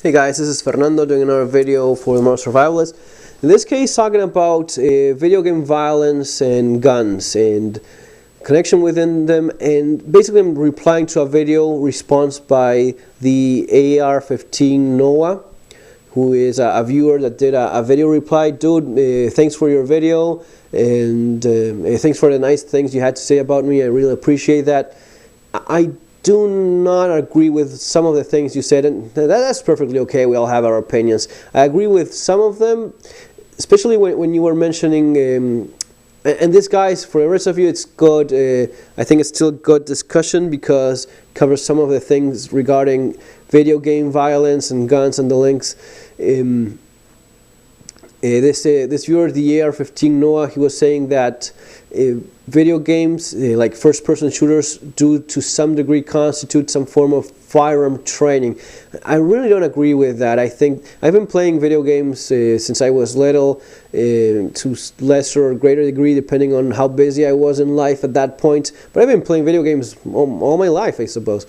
Hey guys, this is Fernando doing another video for the More Survivalists. In this case, talking about video game violence and guns and connection within them, and basically I'm replying to a video response by the AR-15 Noah, who is a viewer that did a video reply. Dude, thanks for your video, and thanks for the nice things you had to say about me. I really appreciate that. I do not agree with some of the things you said, and that's perfectly okay. We all have our opinions. I agree with some of them, especially when you were mentioning, and this, guys, for the rest of you, it's good. I think it's still good discussion because it covers some of the things regarding video game violence and guns and the links. This viewer, the AR-15 Noah, he was saying that video games, like first-person shooters, do to some degree constitute some form of firearm training. I really don't agree with that. I think I've been playing video games since I was little, to lesser or greater degree, depending on how busy I was in life at that point. But I've been playing video games all my life, I suppose.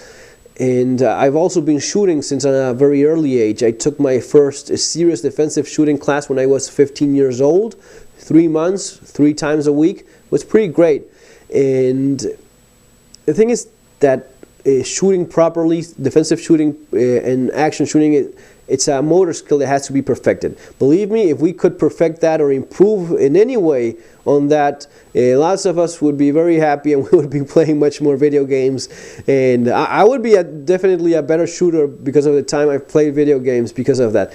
And I've also been shooting since a very early age. I took my first serious defensive shooting class when I was 15 years old. 3 months, 3 times a week. It was pretty great. And the thing is that shooting properly, defensive shooting and action shooting, it's a motor skill that has to be perfected. Believe me, if we could perfect that or improve in any way on that, lots of us would be very happy and we would be playing much more video games. And I would be definitely a better shooter because of the time I've played video games because of that.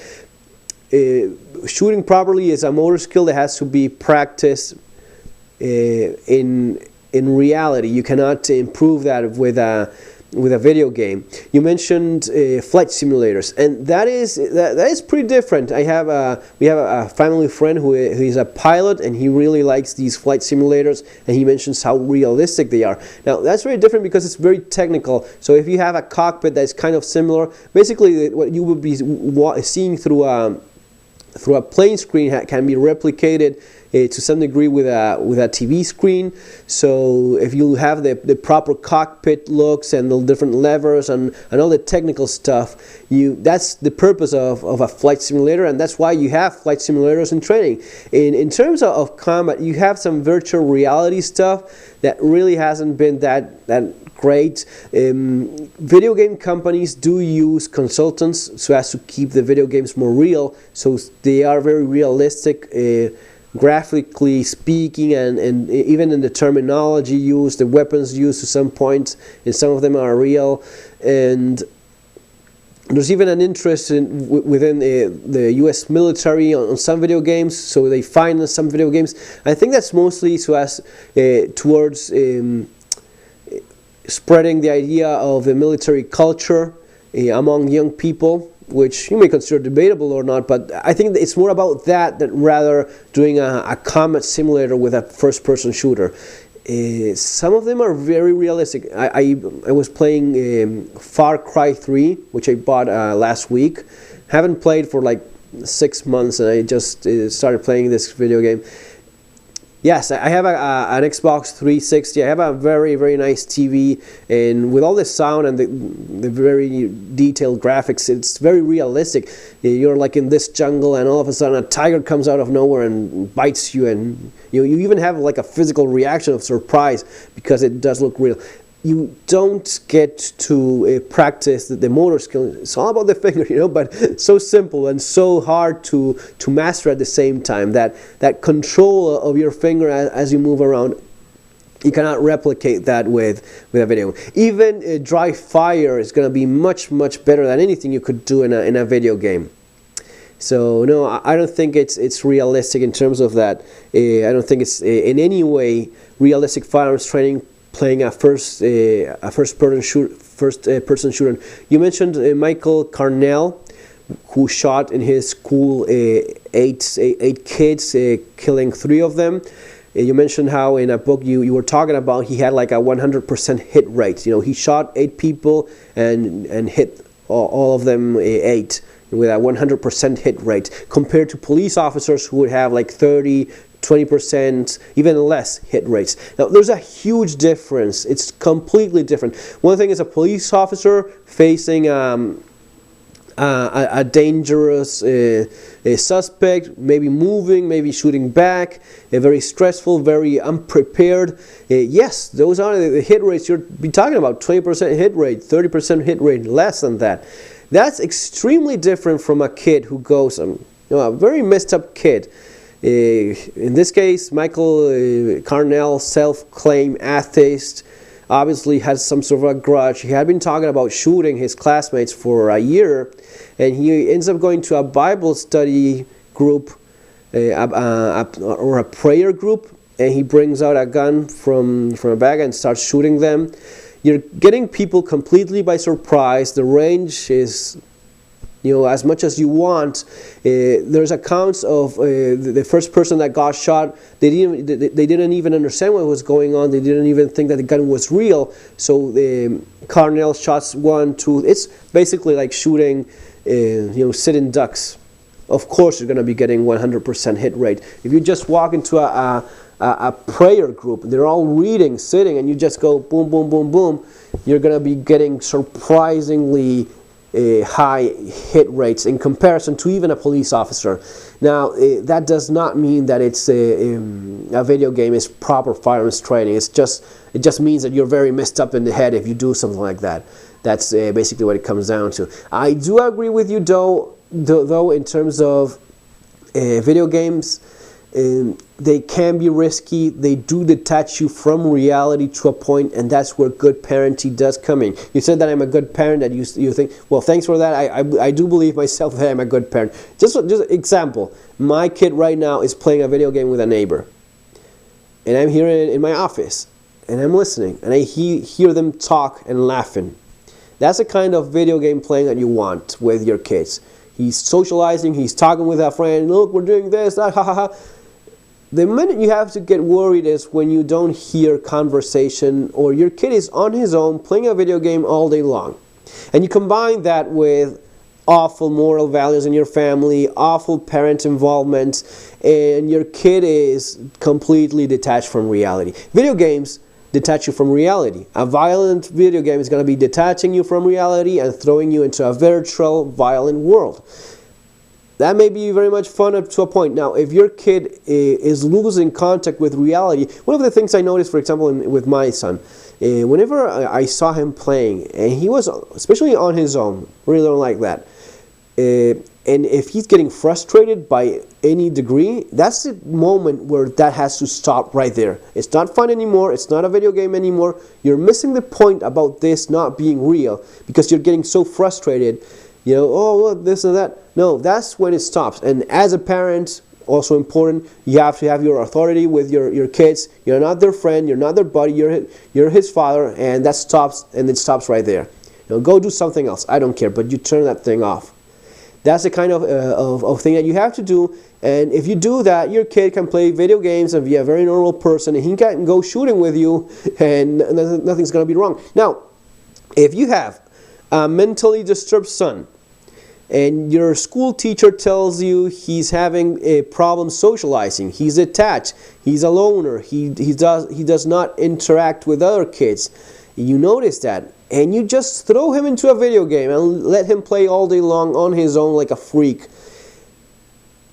Shooting properly is a motor skill that has to be practiced in reality. You cannot improve that with a video game. You mentioned flight simulators, and that is pretty different. We have a family friend who is a pilot, and he really likes these flight simulators, and he mentions how realistic they are. Now that's very different because it's very technical. So if you have a cockpit that's kind of similar, basically what you would be seeing through a plane screen can be replicated to some degree with a TV screen. So if you have the proper cockpit looks and the different levers and all the technical stuff, that's the purpose of a flight simulator, and that's why you have flight simulators in training. In terms of combat, you have some virtual reality stuff that really hasn't been that great. Video game companies do use consultants so as to keep the video games more real, so they are very realistic, graphically speaking, and even in the terminology used, the weapons used to some points, and some of them are real. And there's even an interest within the US military on some video games, so they finance some video games. I think that's mostly so as towards spreading the idea of the military culture among young people, which you may consider debatable or not, but I think it's more about that than rather doing a combat simulator with a first-person shooter. Some of them are very realistic. I was playing Far Cry 3, which I bought last week. Haven't played for like 6 months, and I just started playing this video game. Yes, I have an Xbox 360. I have a very, very nice TV, and with all the sound and the very detailed graphics, it's very realistic. You're like in this jungle, and all of a sudden a tiger comes out of nowhere and bites you, and you even have like a physical reaction of surprise because it does look real. You don't get to practice the motor skill. It's all about the finger, but so simple and so hard to master at the same time. That control of your finger as you move around, you cannot replicate that with a video. Even dry fire is going to be much, much better than anything you could do in a video game. So no, I don't think it's realistic in terms of that. I don't think it's in any way realistic firearms training, playing a first-person shooter. You mentioned Michael Carnell, who shot in his school 8 kids, killing 3 of them. You mentioned how in a book you were talking about he had like a 100% hit rate. He shot 8 people and hit all of them 8 with a 100% hit rate, compared to police officers who would have like 30, 20%, even less hit rates. Now, there's a huge difference. It's completely different. One thing is a police officer facing a dangerous a suspect, maybe moving, maybe shooting back, very stressful, very unprepared. Yes, those are the hit rates you're be talking about, 20% hit rate, 30% hit rate, less than that. That's extremely different from a kid who goes, a very messed up kid. In this case, Michael Carnell, self-claimed atheist, obviously has some sort of a grudge. He had been talking about shooting his classmates for a year, and he ends up going to a Bible study group or a prayer group, and he brings out a gun from a bag and starts shooting them. You're getting people completely by surprise. The range is, as much as you want. There's accounts of the first person that got shot. They didn't even understand what was going on. They didn't even think that the gun was real. So Carnell shots 1, 2. It's basically like shooting, sitting ducks. Of course, you're going to be getting 100% hit rate. If you just walk into a prayer group, they're all reading, sitting, and you just go boom, boom, boom, boom, you're going to be getting surprisingly high hit rates in comparison to even a police officer. Now, that does not mean that it's a video game is proper firearms training. It just means that you're very messed up in the head if you do something like that. That's basically what it comes down to. I do agree with you, though in terms of video games, they can be risky. They do detach you from reality to a point, and that's where good parenting does come in. You said that I'm a good parent, that you think, well, thanks for that. I do believe myself that I'm a good parent. Just example, my kid right now is playing a video game with a neighbor, and I'm here in my office, and I'm listening, and I hear them talk and laughing. That's the kind of video game playing that you want with your kids. He's socializing, he's talking with a friend, look, we're doing this, that, ha ha ha. The minute you have to get worried is when you don't hear conversation, or your kid is on his own playing a video game all day long. And you combine that with awful moral values in your family, awful parent involvement, and your kid is completely detached from reality. Video games detach you from reality. A violent video game is going to be detaching you from reality and throwing you into a virtual, violent world. That may be very much fun up to a point. Now, if your kid is losing contact with reality, one of the things I noticed, for example, with my son, whenever I saw him playing, and he was, especially on his own, really don't like that, and if he's getting frustrated by any degree, that's the moment where that has to stop right there. It's not fun anymore. It's not a video game anymore. You're missing the point about this not being real because you're getting so frustrated. Oh, look, this and that. No, that's when it stops. And as a parent, also important, you have to have your authority with your kids. You're not their friend. You're not their buddy. You're his father, and that stops. And it stops right there. Go do something else. I don't care, but you turn that thing off. That's the kind of thing that you have to do. And if you do that, your kid can play video games and be a very normal person, and he can go shooting with you, and nothing's going to be wrong. Now, if you have a mentally disturbed son, and your school teacher tells you he's having a problem socializing, he's attached, he's a loner, he does not interact with other kids, you notice that, and you just throw him into a video game and let him play all day long on his own like a freak,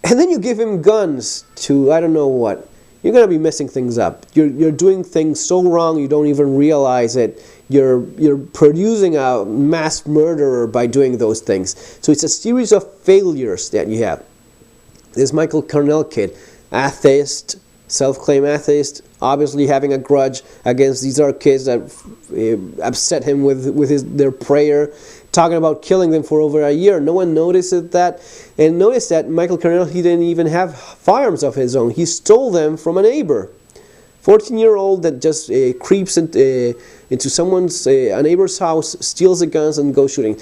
and then you give him guns to I don't know what, you're going to be messing things up. You're doing things so wrong you don't even realize it. You're producing a mass murderer by doing those things. So it's a series of failures that you have. This Michael Carnell kid, atheist, self-claimed atheist, obviously having a grudge against these other kids that upset him with their prayer, talking about killing them for over a year. No one noticed that. And notice that Michael Carnell, he didn't even have firearms of his own. He stole them from a neighbor. 14-year-old that just creeps into someone's a neighbor's house, steals the guns, and goes shooting.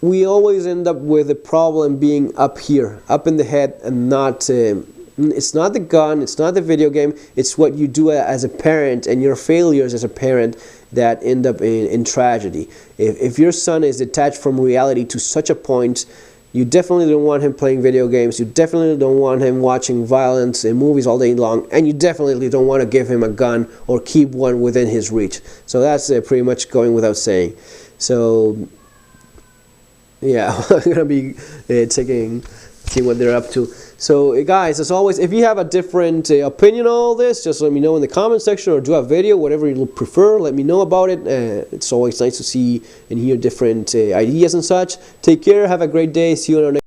We always end up with the problem being up here, up in the head, and not. It's not the gun, it's not the video game. It's what you do as a parent and your failures as a parent that end up in tragedy. If your son is detached from reality to such a point, you definitely don't want him playing video games. You definitely don't want him watching violence and movies all day long. And you definitely don't want to give him a gun or keep one within his reach. So that's pretty much going without saying. So Yeah, I'm gonna be seeing what they're up to. So guys, as always, if you have a different opinion on all this, just let me know in the comment section, or do a video, whatever you prefer. Let me know about it. It's always nice to see and hear different ideas and such. Take care. Have a great day. See you on our next